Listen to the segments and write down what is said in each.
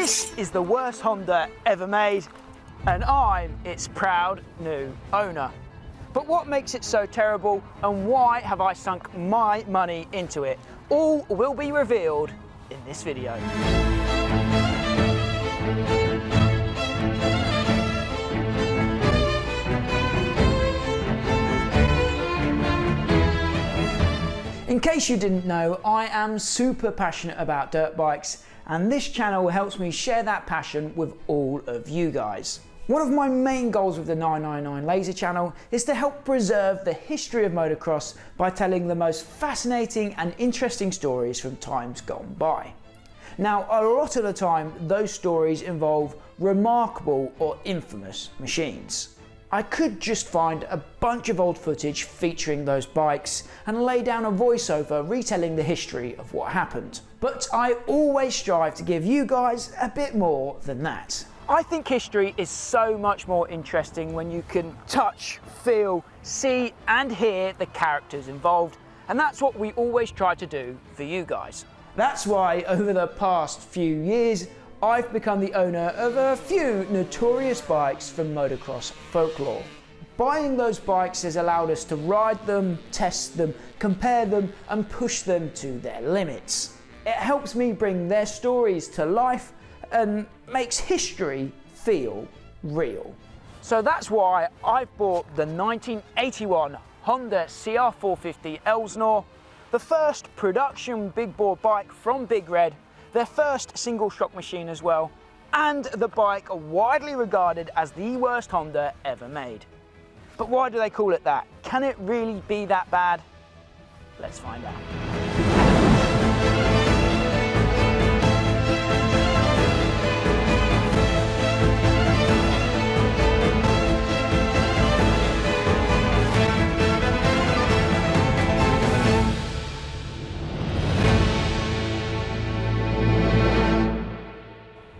This is the worst Honda ever made, and I'm its proud new owner. But what makes it so terrible, and why have I sunk my money into it? All will be revealed in this video. In case you didn't know, I am super passionate about dirt bikes, and this channel helps me share that passion with all of you guys. One of my main goals with the 999 Laser channel is to help preserve the history of motocross by telling the most fascinating and interesting stories from times gone by. Now, a lot of the time, those stories involve remarkable or infamous machines. I could just find a bunch of old footage featuring those bikes and lay down a voiceover retelling the history of what happened. But I always strive to give you guys a bit more than that. I think history is so much more interesting when you can touch, feel, see and hear the characters involved, and that's what we always try to do for you guys. That's why over the past few years I've become the owner of a few notorious bikes from motocross folklore. Buying those bikes has allowed us to ride them, test them, compare them and push them to their limits. It helps me bring their stories to life and makes history feel real. So that's why I've bought the 1981 Honda CR450R Elsinore, the first production big bore bike from Big Red, their first single shock machine as well, and the bike widely regarded as the worst Honda ever made. But why do they call it that? Can it really be that bad? Let's find out.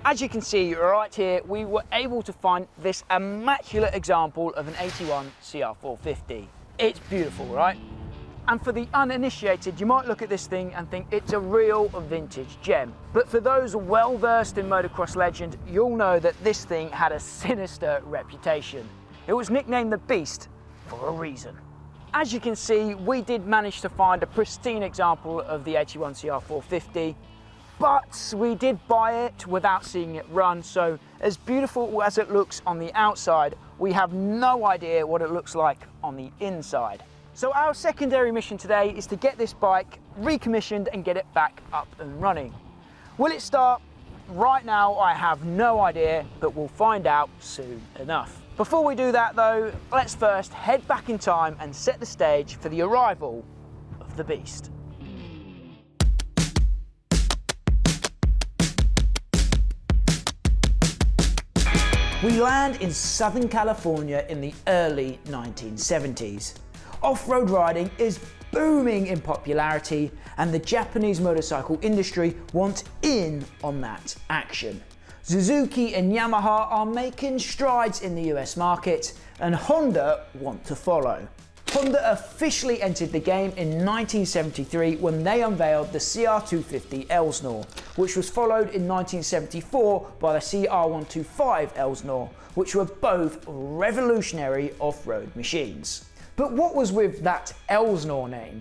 As you can see right here, we were able to find this immaculate example of an 81 CR450. It's beautiful, right? And for the uninitiated, you might look at this thing and think it's a real vintage gem. But for those well versed in motocross legend, you'll know that this thing had a sinister reputation. It was nicknamed the Beast for a reason. As you can see, we did manage to find a pristine example of the 81 CR450. But we did buy it without seeing it run, so as beautiful as it looks on the outside, we have no idea what it looks like on the inside. So our secondary mission today is to get this bike recommissioned and get it back up and running. Will it start? Right now I have no idea, but we'll find out soon enough. Before we do that though, let's first head back in time and set the stage for the arrival of the Beast. We land in Southern California in the early 1970s. Off-road riding is booming in popularity and the Japanese motorcycle industry want in on that action. Suzuki and Yamaha are making strides in the US market and Honda want to follow. Honda officially entered the game in 1973 when they unveiled the CR250 Elsinore, which was followed in 1974 by the CR125 Elsinore, which were both revolutionary off-road machines. But what was with that Elsinore name?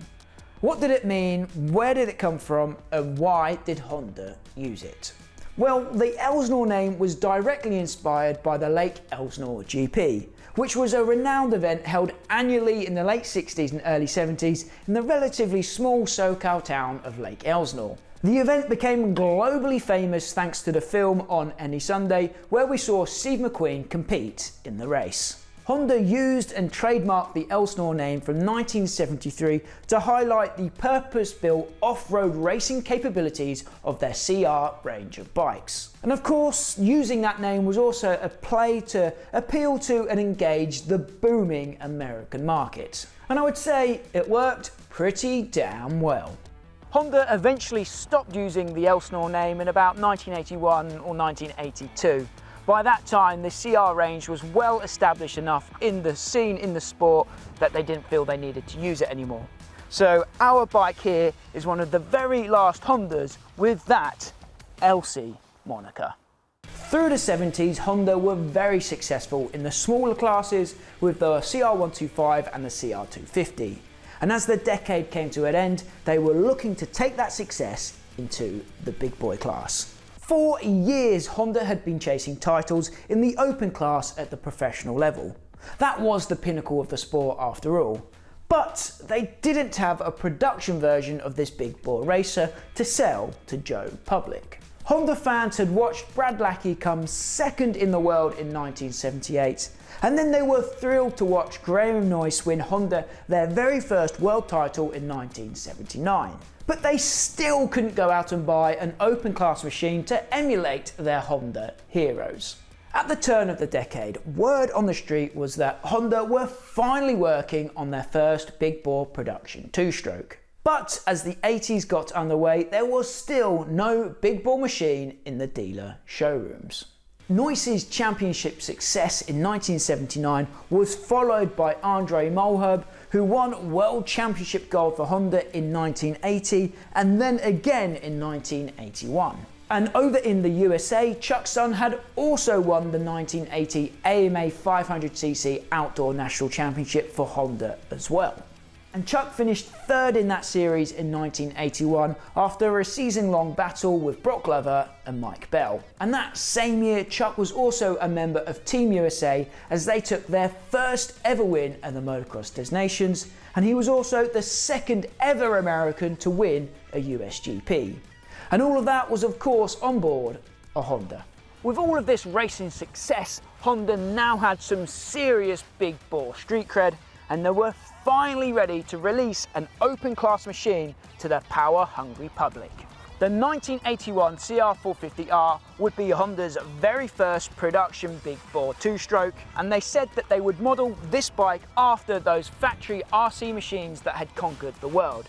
What did it mean, where did it come from, and why did Honda use it? Well, the Elsinore name was directly inspired by the Lake Elsinore GP, which was a renowned event held annually in the late 60s and early 70s in the relatively small SoCal town of Lake Elsinore. The event became globally famous thanks to the film On Any Sunday, where we saw Steve McQueen compete in the race. Honda used and trademarked the Elsinore name from 1973 to highlight the purpose-built off-road racing capabilities of their CR range of bikes. And of course, using that name was also a play to appeal to and engage the booming American market. And I would say it worked pretty damn well. Honda eventually stopped using the Elsinore name in about 1981 or 1982. By that time, the CR range was well established enough in the scene, in the sport, that they didn't feel they needed to use it anymore. So our bike here is one of the very last Hondas with that Elsie moniker. Through the 70s, Honda were very successful in the smaller classes with the CR125 and the CR250. And as the decade came to an end, they were looking to take that success into the big boy class. For years, Honda had been chasing titles in the open class at the professional level. That was the pinnacle of the sport after all. But they didn't have a production version of this big bore racer to sell to Joe Public. Honda fans had watched Brad Lackey come second in the world in 1978, and then they were thrilled to watch Graham Noyce win Honda their very first world title in 1979. But they still couldn't go out and buy an open class machine to emulate their Honda heroes. At the turn of the decade, word on the street was that Honda were finally working on their first big bore production two-stroke. But as the 80s got underway, there was still no big bore machine in the dealer showrooms. Noyce's championship success in 1979 was followed by Andre Mulherb, who won World Championship gold for Honda in 1980 and then again in 1981. And over in the USA, Chuck Sun had also won the 1980 AMA 500cc Outdoor National Championship for Honda as well. And Chuck finished third in that series in 1981 after a season-long battle with Brock Glover and Mike Bell. And that same year, Chuck was also a member of Team USA as they took their first ever win at the Motocross Des Nations, and he was also the second ever American to win a USGP. And all of that was of course on board a Honda. With all of this racing success, Honda now had some serious big bore street cred, and they were finally ready to release an open class machine to the power hungry public. The 1981 CR450R would be Honda's very first production big bore two-stroke, and they said that they would model this bike after those factory RC machines that had conquered the world.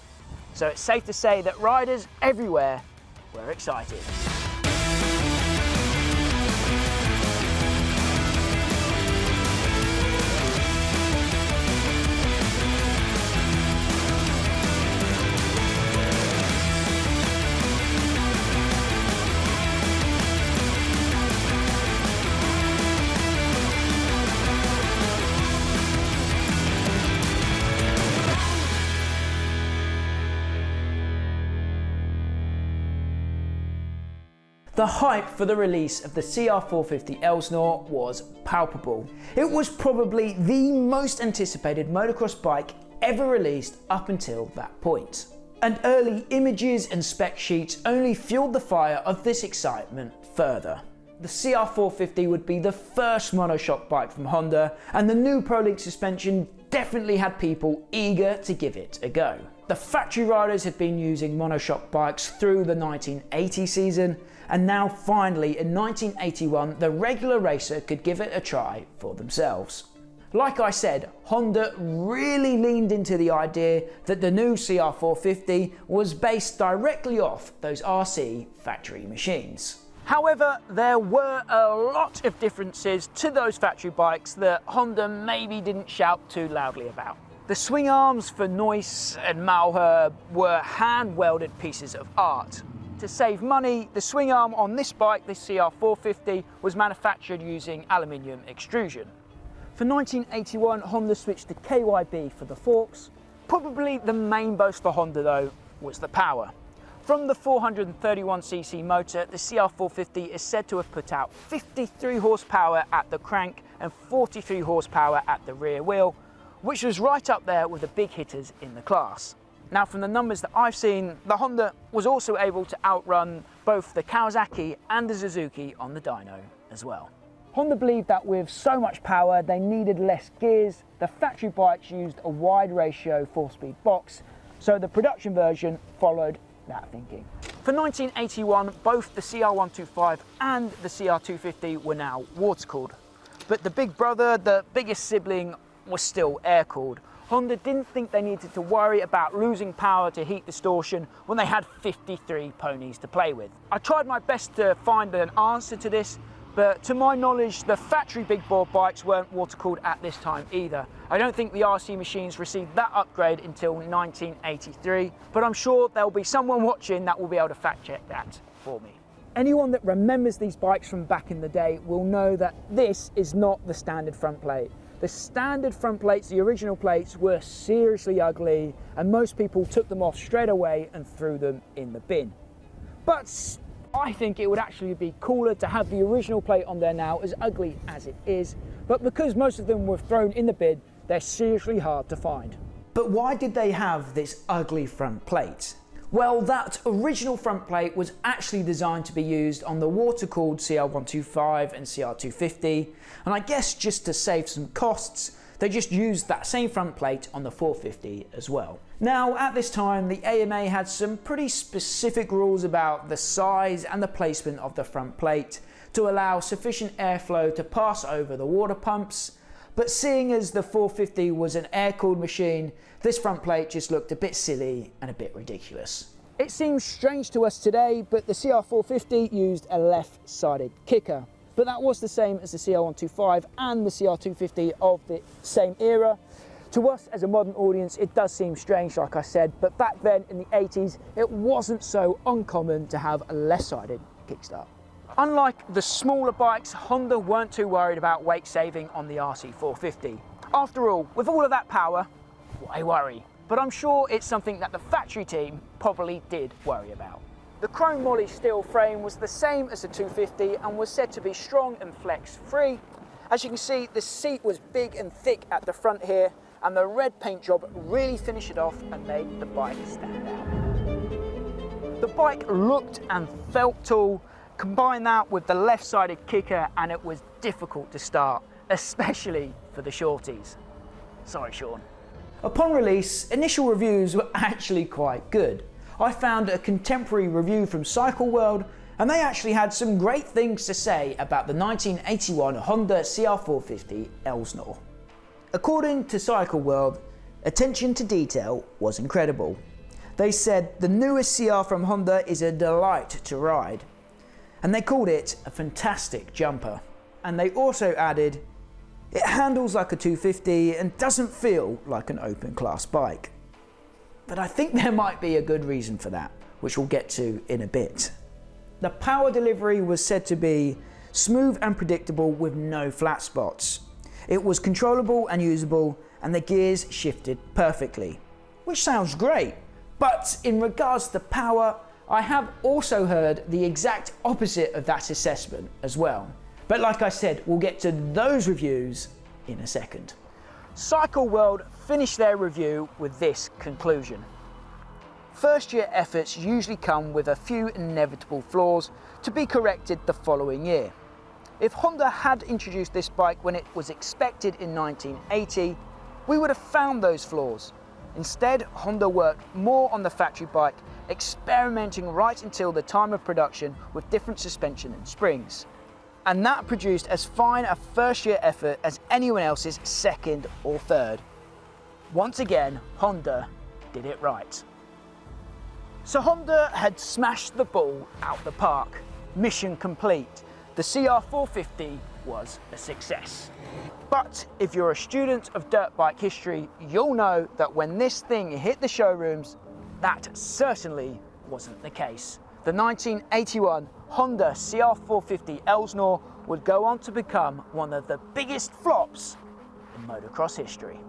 So it's safe to say that riders everywhere were excited. The hype for the release of the CR450 Elsinore was palpable. It was probably the most anticipated motocross bike ever released up until that point. And early images and spec sheets only fueled the fire of this excitement further. The CR450 would be the first monoshock bike from Honda, and the new ProLink suspension definitely had people eager to give it a go. The factory riders had been using monoshock bikes through the 1980 season, and now finally in 1981 the regular racer could give it a try for themselves. Like I said, Honda really leaned into the idea that the new CR450 was based directly off those RC factory machines. However, there were a lot of differences to those factory bikes that Honda maybe didn't shout too loudly about. The swing arms for Noyce and Mulherb were hand-welded pieces of art. To save money, the swing arm on this bike, the CR450, was manufactured using aluminium extrusion. For 1981, Honda switched to KYB for the forks. Probably the main boast for Honda though was the power. From the 431cc motor, the CR450 is said to have put out 53 horsepower at the crank and 43 horsepower at the rear wheel, which was right up there with the big hitters in the class. Now, from the numbers that I've seen, the Honda was also able to outrun both the Kawasaki and the Suzuki on the dyno as well. Honda believed that with so much power, they needed less gears. The factory bikes used a wide ratio 4-speed box, so the production version followed that thinking. For 1981, both the CR125 and the CR250 were now water-cooled, but the big brother, the biggest sibling, was still air-cooled. Honda didn't think they needed to worry about losing power to heat distortion when they had 53 ponies to play with. I tried my best to find an answer to this, but to my knowledge, the factory big bore bikes weren't water-cooled at this time either. I don't think the RC machines received that upgrade until 1983, but I'm sure there'll be someone watching that will be able to fact check that for me. Anyone that remembers these bikes from back in the day will know that this is not the standard front plate. The standard front plates, the original plates, were seriously ugly, and most people took them off straight away and threw them in the bin. But I think it would actually be cooler to have the original plate on there now, as ugly as it is. But because most of them were thrown in the bin, they're seriously hard to find. But why did they have this ugly front plate? Well, that original front plate was actually designed to be used on the water-cooled CR125 and CR250, and I guess just to save some costs, they just used that same front plate on the 450 as well. Now, at this time, the AMA had some pretty specific rules about the size and the placement of the front plate to allow sufficient airflow to pass over the water pumps. But seeing as the 450 was an air-cooled machine, this front plate just looked a bit silly and a bit ridiculous. It seems strange to us today, but the CR450 used a left-sided kicker. But that was the same as the CR125 and the CR250 of the same era. To us as a modern audience, it does seem strange, like I said, but back then in the 80s, it wasn't so uncommon to have a left-sided kickstart. Unlike the smaller bikes, Honda weren't too worried about weight saving on the RC450. After all, with all of that power, why worry? But I'm sure it's something that the factory team probably did worry about. The chrome moly steel frame was the same as the 250 and was said to be strong and flex-free. As you can see, the seat was big and thick at the front here, and the red paint job really finished it off and made the bike stand out. The bike looked and felt tall. Combine that with the left-sided kicker and it was difficult to start, especially for the shorties. Sorry, Sean. Upon release, initial reviews were actually quite good. I found a contemporary review from Cycle World, and they actually had some great things to say about the 1981 Honda CR450 Elsinore. According to Cycle World, attention to detail was incredible. They said the newest CR from Honda is a delight to ride, and they called it a fantastic jumper. And they also added, it handles like a 250 and doesn't feel like an open class bike. But I think there might be a good reason for that, which we'll get to in a bit. The power delivery was said to be smooth and predictable with no flat spots. It was controllable and usable, and the gears shifted perfectly, which sounds great. But in regards to power, I have also heard the exact opposite of that assessment as well. But like I said, we'll get to those reviews in a second. Cycle World finished their review with this conclusion. First year efforts usually come with a few inevitable flaws to be corrected the following year. If Honda had introduced this bike when it was expected in 1980, we would have found those flaws. Instead, Honda worked more on the factory bike, experimenting right until the time of production with different suspension and springs. And that produced as fine a first year effort as anyone else's second or third. Once again, Honda did it right. So Honda had smashed the ball out the park. Mission complete. The CR450 was a success. But if you're a student of dirt bike history, you'll know that when this thing hit the showrooms, that certainly wasn't the case. The 1981 Honda CR450 Elsinore would go on to become one of the biggest flops in motocross history.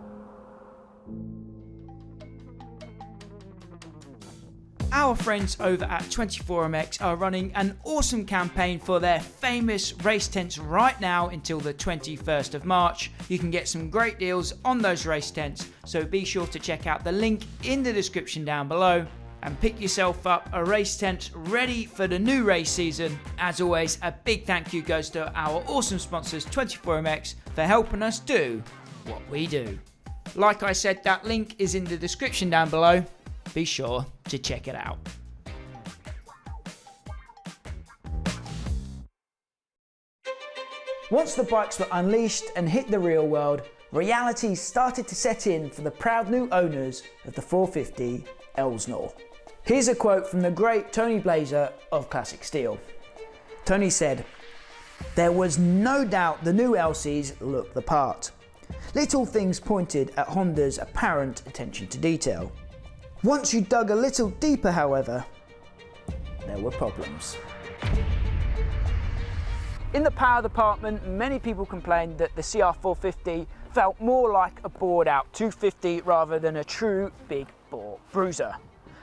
Our friends over at 24MX are running an awesome campaign for their famous race tents right now until the 21st of March. You can get some great deals on those race tents, so be sure to check out the link in the description down below and pick yourself up a race tent ready for the new race season. As always, a big thank you goes to our awesome sponsors 24MX for helping us do what we do. Like I said, that link is in the description down below. Be sure to check it out. Once the bikes were unleashed and hit the real world, reality started to set in for the proud new owners of the 450 Elsinore. Here's a quote from the great Tony Blazer of Classic Steel. Tony said, "There was no doubt the new LCs looked the part. Little things pointed at Honda's apparent attention to detail. Once you dug a little deeper, however, there were problems." In the power department, many people complained that the CR450 felt more like a bored out 250 rather than a true big bore bruiser.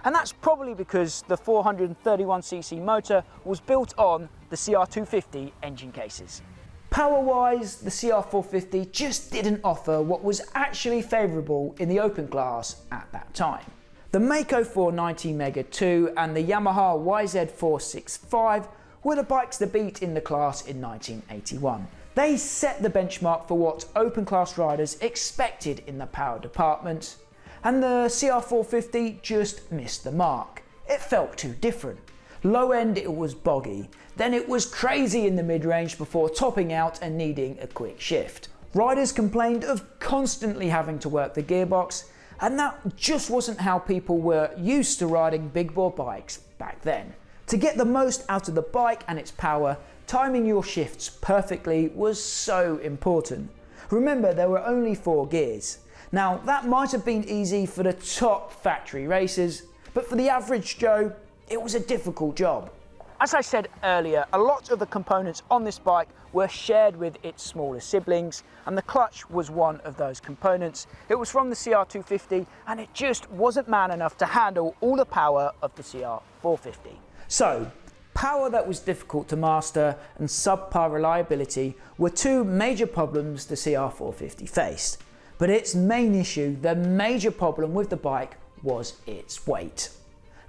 And that's probably because the 431cc motor was built on the CR250 engine cases. Power-wise, the CR450 just didn't offer what was actually favourable in the open class at that time. The Mako 490 Mega 2 and the Yamaha YZ465 were the bikes to beat in the class in 1981. They set the benchmark for what open class riders expected in the power department, and the CR450 just missed the mark. It felt too different. Low end it was boggy, then it was crazy in the mid-range before topping out and needing a quick shift. Riders complained of constantly having to work the gearbox, and that just wasn't how people were used to riding big bore bikes back then. To get the most out of the bike and its power, timing your shifts perfectly was so important. Remember, there were only 4 gears. Now, that might have been easy for the top factory racers, but for the average Joe, it was a difficult job. As I said earlier, a lot of the components on this bike were shared with its smaller siblings, and the clutch was one of those components. It was from the CR250, and it just wasn't man enough to handle all the power of the CR450. So, power that was difficult to master and subpar reliability were 2 major problems the CR450 faced. But its main issue, the major problem with the bike, was its weight.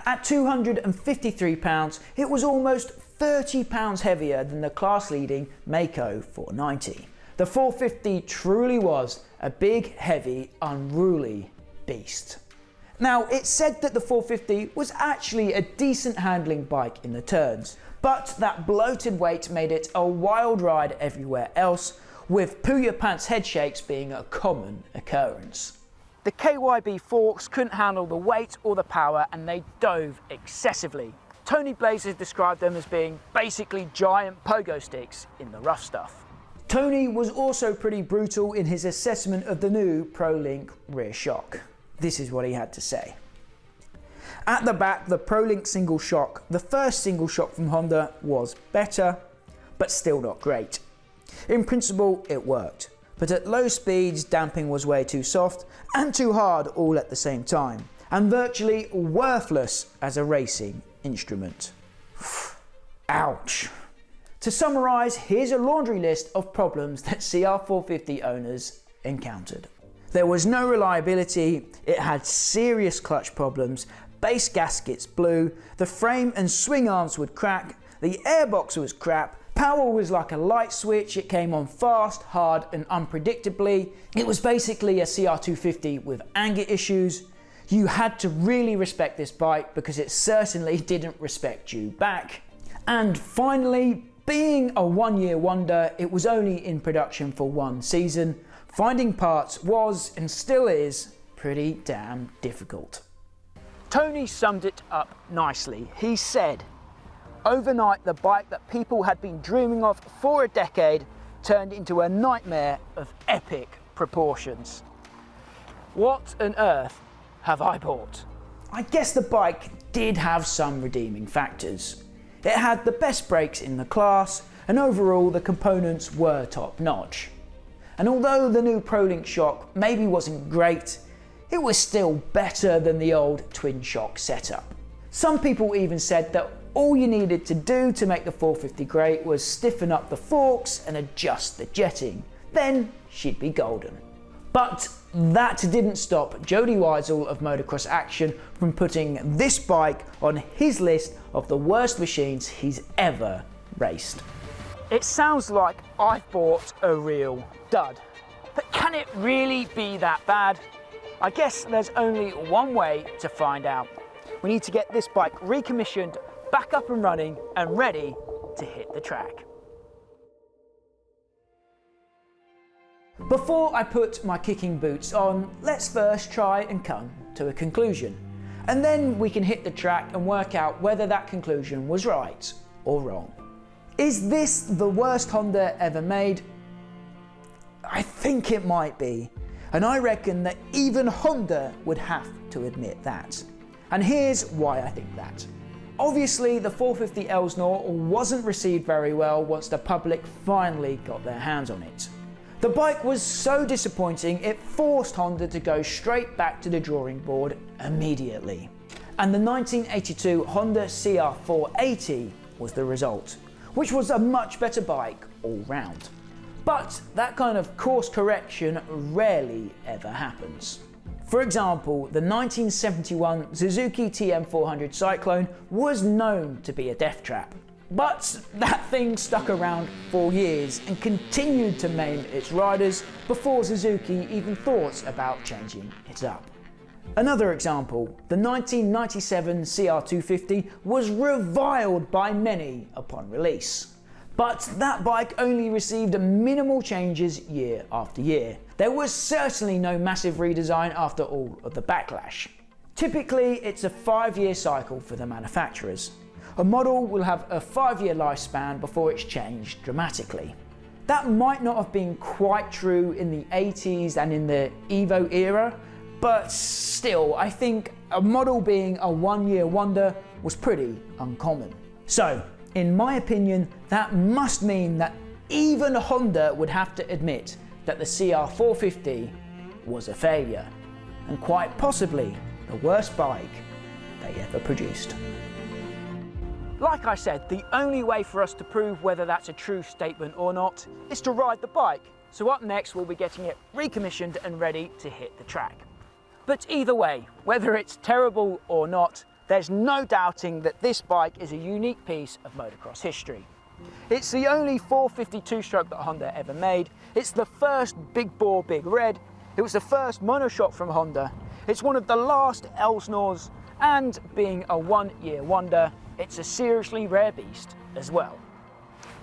At 253 pounds, it was almost 30 pounds heavier than the class-leading Mako 490. The 450 truly was a big, heavy, unruly beast. Now, it's said that the 450 was actually a decent handling bike in the turns, but that bloated weight made it a wild ride everywhere else, with poo your pants head shakes being a common occurrence. The KYB forks couldn't handle the weight or the power, and they dove excessively. Tony Blazers described them as being basically giant pogo sticks in the rough stuff. Tony was also pretty brutal in his assessment of the new ProLink rear shock. This is what he had to say. At the back, the ProLink single shock, the first single shock from Honda, was better, but still not great. In principle, it worked, but at low speeds, damping was way too soft and too hard all at the same time, and virtually worthless as a racing instrument. Ouch. To summarise, here's a laundry list of problems that CR450 owners encountered. There was no reliability, it had serious clutch problems, base gaskets blew, the frame and swing arms would crack, the airbox was crap, power was like a light switch, it came on fast, hard and unpredictably. It was basically a CR250 with anger issues. You had to really respect this bike because it certainly didn't respect you back. And finally, being a one-year wonder, it was only in production for 1 season. Finding parts was, and still is, pretty damn difficult. Tony summed it up nicely. He said, "Overnight, the bike that people had been dreaming of for a decade turned into a nightmare of epic proportions. What on earth have I bought?" I guess the bike did have some redeeming factors. It had the best brakes in the class, and overall the components were top notch. And although the new ProLink shock maybe wasn't great, it was still better than the old twin shock setup. Some people even said that all you needed to do to make the 450 great was stiffen up the forks and adjust the jetting. Then she'd be golden. But that didn't stop Jody Weisel of Motocross Action from putting this bike on his list of the worst machines he's ever raced. It sounds like I've bought a real dud, but can it really be that bad? I guess there's only one way to find out. We need to get this bike recommissioned, back up and running and ready to hit the track. Before I put my kicking boots on, let's first try and come to a conclusion. And then we can hit the track and work out whether that conclusion was right or wrong. Is this the worst Honda ever made? I think it might be. And I reckon that even Honda would have to admit that. And here's why I think that. Obviously, the 450 Elsinore wasn't received very well once the public finally got their hands on it. The bike was so disappointing it forced Honda to go straight back to the drawing board immediately. And the 1982 Honda CR450 was the result, which was a much better bike all round. But that kind of course correction rarely ever happens. For example, the 1971 Suzuki TM400 Cyclone was known to be a death trap. But that thing stuck around for years and continued to maim its riders before Suzuki even thought about changing it up. Another example, the 1997 CR250 was reviled by many upon release. But that bike only received minimal changes year after year. There was certainly no massive redesign after all of the backlash. Typically, it's a 5-year cycle for the manufacturers. A model will have a 5-year lifespan before it's changed dramatically. That might not have been quite true in the 80s and in the Evo era, but still, I think a model being a 1-year wonder was pretty uncommon. So, in my opinion, that must mean that even Honda would have to admit that the CR450 was a failure, and quite possibly the worst bike they ever produced. Like I said, the only way for us to prove whether that's a true statement or not is to ride the bike. So up next, we'll be getting it recommissioned and ready to hit the track. But either way, whether it's terrible or not, there's no doubting that this bike is a unique piece of motocross history. It's the only 450 two-stroke that Honda ever made. It's the first big bore, big red. It was the first monoshock from Honda. It's one of the last Elsinores, and being a 1-year wonder, it's a seriously rare beast as well.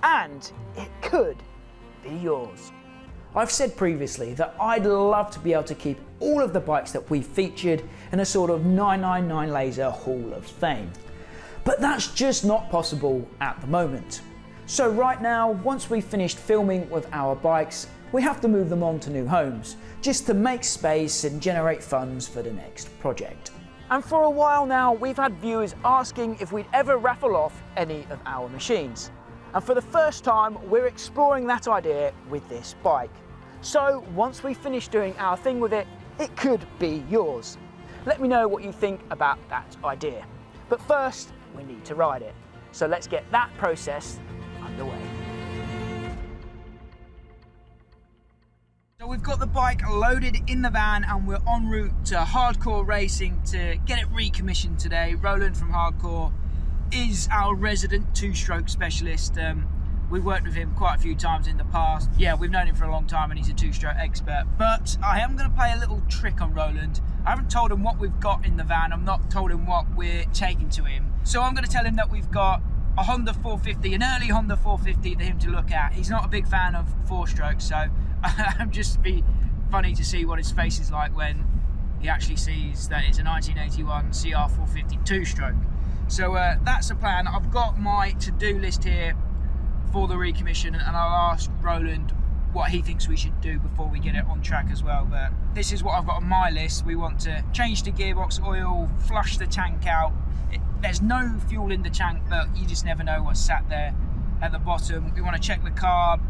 And it could be yours. I've said previously that I'd love to be able to keep all of the bikes that we've featured in a sort of 999 Laser Hall of Fame. But that's just not possible at the moment. So right now, once we've finished filming with our bikes, we have to move them on to new homes, just to make space and generate funds for the next project. And for a while now, we've had viewers asking if we'd ever raffle off any of our machines. And for the first time, we're exploring that idea with this bike. So once we finish doing our thing with it, it could be yours. Let me know what you think about that idea. But first, we need to ride it. So let's get that process underway. So we've got the bike loaded in the van and we're en route to Hardcore Racing to get it recommissioned today. Roland from Hardcore is our resident two-stroke specialist. We've worked with him quite a few times in the past. Yeah, we've known him for a long time and he's a two-stroke expert. But I am going to play a little trick on Roland. I haven't told him what we've got in the van. I've not told him what we're taking to him. So I'm going to tell him that we've got a Honda 450, an early Honda 450 for him to look at. He's not a big fan of four-strokes, so it'll just be funny to see what his face is like when he actually sees that it's a 1981 CR450 two-stroke. So that's the plan. I've got my to-do list here for the recommission, and I'll ask Roland what he thinks we should do before we get it on track as well. But this is what I've got on my list. We want to change the gearbox oil, flush the tank out. There's no fuel in the tank, but you just never know what's sat there at the bottom. We want to check the carb,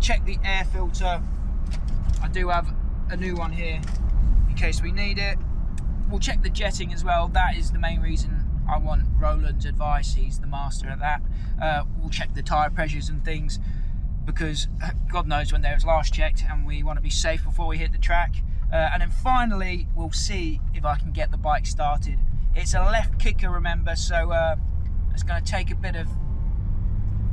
check the air filter. I do have a new one here in case we need it. We'll check the jetting as well. That is the main reason I want Roland's advice. He's the master at that. We'll check the tyre pressures and things, because God knows when they was last checked, and we want to be safe before we hit the track. And then finally, we'll see if I can get the bike started. It's a left kicker, remember, so it's going to take a bit of...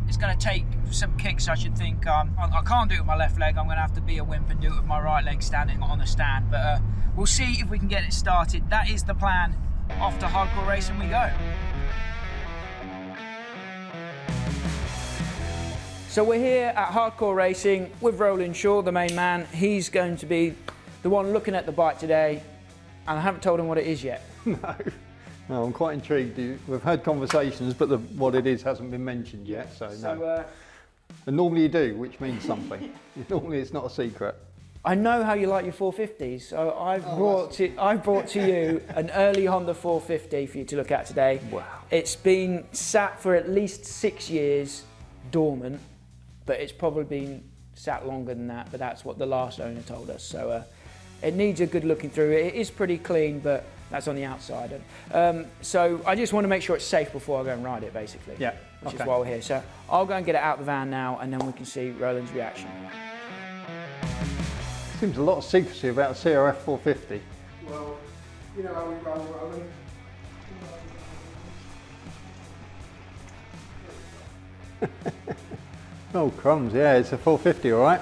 It's going to take some kicks, I should think. I can't do it with my left leg. I'm going to have to be a wimp and do it with my right leg standing on the stand. But we'll see if we can get it started. That is the plan. Off to Hardcore Racing we go. So we're here at Hardcore Racing with Roland Shaw, the main man. He's going to be the one looking at the bike today, and I haven't told him what it is yet. No, I'm quite intrigued. We've had conversations, but what it is hasn't been mentioned yet, so no. And normally you do, which means something. Normally it's not a secret. I know how you like your 450s, so I've brought to you an early Honda 450 for you to look at today. Wow. It's been sat for at least 6 years dormant, but it's probably been sat longer than that, but that's what the last owner told us. So it needs a good looking through. It is pretty clean, but that's on the outside. So I just want to make sure it's safe before I go and ride it, basically. Yeah. Which is why we're here. So I'll go and get it out of the van now, and then we can see Roland's reaction. Seems a lot of secrecy about the CR450. Well, you know how we roll, Roland. Oh crumbs, yeah, it's a 450, all right.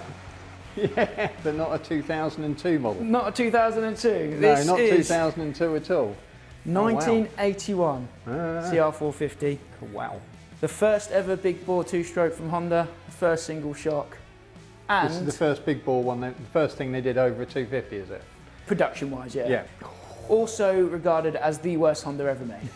Yeah, but not a 2002 model. Not a 2002. No, This not is 2002 at all. 1981 CR450. Wow. The first ever big bore two-stroke from Honda. First single shock. And This is the first big bore one, the first thing they did over a 250, is it? production-wise, yeah. Yeah. Also regarded as the worst Honda ever made.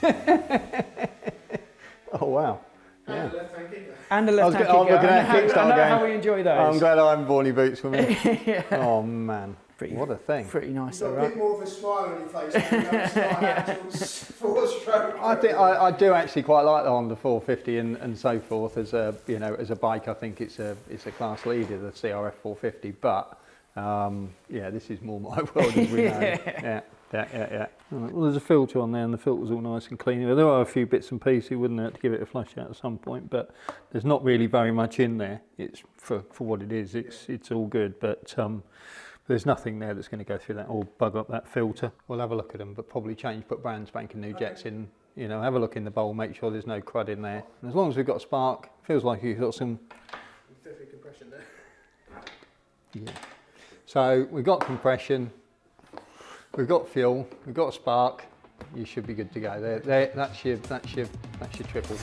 Oh wow. Yeah. Left-hand kicker. And a left-hand kicker. I'm looking at Kickstart I know going, how we enjoy those. I'm glad I haven't bought any boots for me. Yeah. Oh man, Pretty- what a thing. Pretty nice, You've though, got a right? bit more of a smile on your face when you notice like actual four-stroke. I think I do actually quite like the Honda 450 and so forth as a as a bike. I think it's a class leader, the CRF 450. But yeah, this is more my world as we know. Yeah. Right, well, there's a filter on there, and the filter's all nice and clean. There are a few bits and pieces, wouldn't it, to give it a flush out at some point, but there's not really very much in there. It's for what it is. It's all good, but there's nothing there that's going to go through that or bug up that filter. We'll have a look at them, but probably put brand spanking new jets in. You know, have a look in the bowl, make sure there's no crud in there. And as long as we've got a spark, feels like you've got some. Definitely compression there. Yeah. So we've got compression. We've got fuel, we've got a spark, you should be good to go. That's your triple.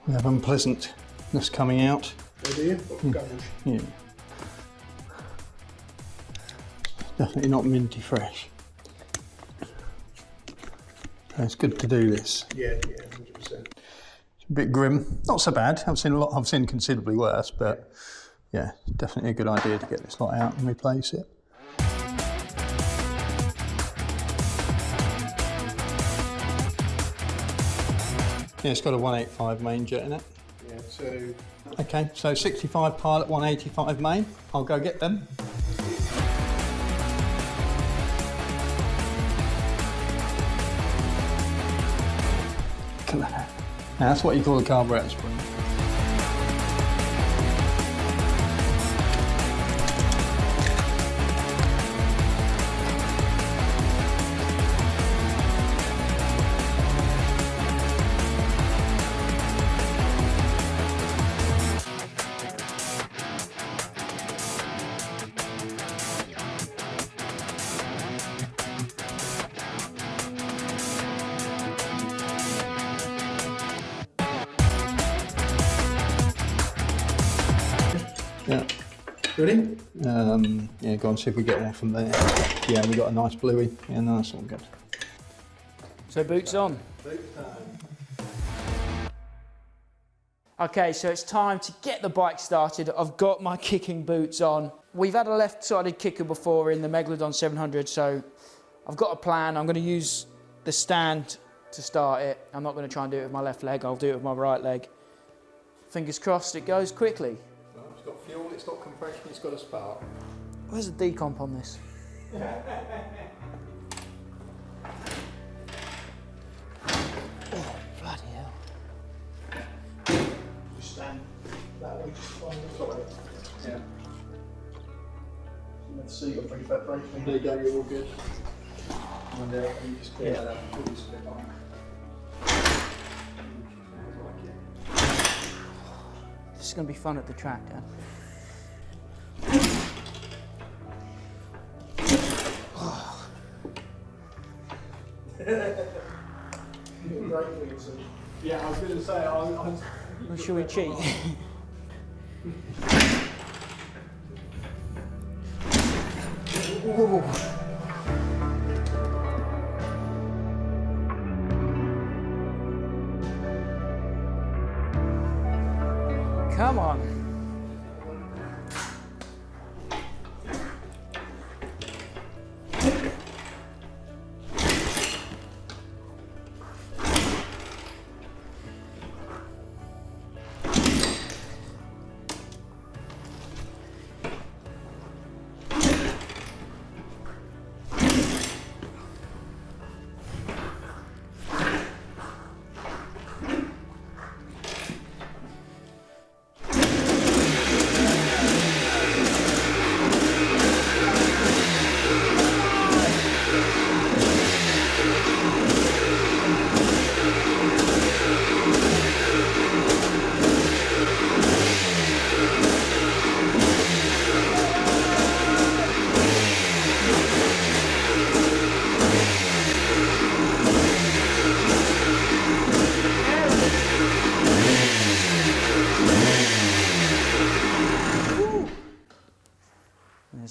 We have unpleasantness coming out. Oh dear, Yeah. Definitely not minty fresh. So it's good to do this. Yeah, 100%. It's a bit grim. Not so bad. I've seen considerably worse, but yeah, definitely a good idea to get this lot out and replace it. Yeah, it's got a 185 main jet in it. Yeah, so Okay, so 65 Pilot, 185 main. I'll go get them. Look at that. Now that's what you call a carburetor spring. Yeah. ready? Yeah, go on, see if we get one from there. Yeah, we got a nice bluey. Yeah, no, that's all good. So boots on. Okay, so it's time to get the bike started. I've got my kicking boots on. We've had a left-sided kicker before in the Megalodon 700, so I've got a plan. I'm going to use the stand to start it. I'm not going to try and do it with my left leg. I'll do it with my right leg. Fingers crossed it goes quickly. Well, it's got fuel, it's got compression, it's got a spark. Where's the decomp on this? Oh, bloody hell. Just stand that way, just find the side. Yeah. The seat will bring that brake. There you go, you're all good. And you just clear that up and put this bit on. This is going to be fun at the track, Dan. Great things. Yeah, I was going to say, Well, shall we cheat? Ooh. Come on.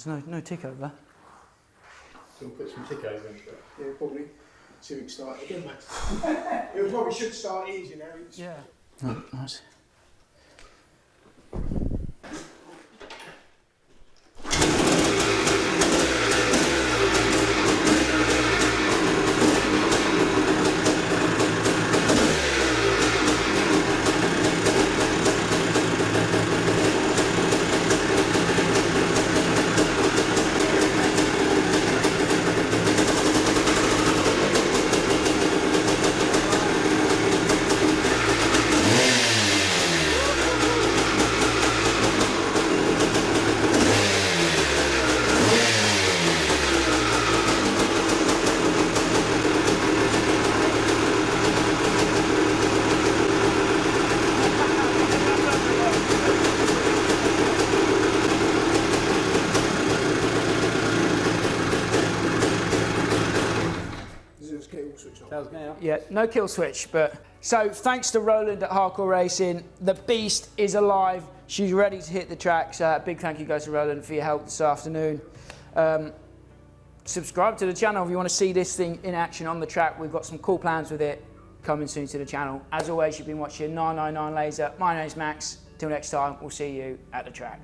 There's no tick over. So we'll put some tick over in. Yeah, probably. See if we can start it again, mate. It probably should start easy now. Yeah. Oh, nice. Yeah, no kill switch, but so thanks to Roland at Hardcore Racing. The beast is alive. She's ready to hit the track. So big thank you goes to Roland for your help this afternoon. Subscribe to the channel if you want to see this thing in action on the track. We've got some cool plans with it coming soon to the channel. As always, you've been watching 999 Laser. My name's Max. Till next time, we'll see you at the track.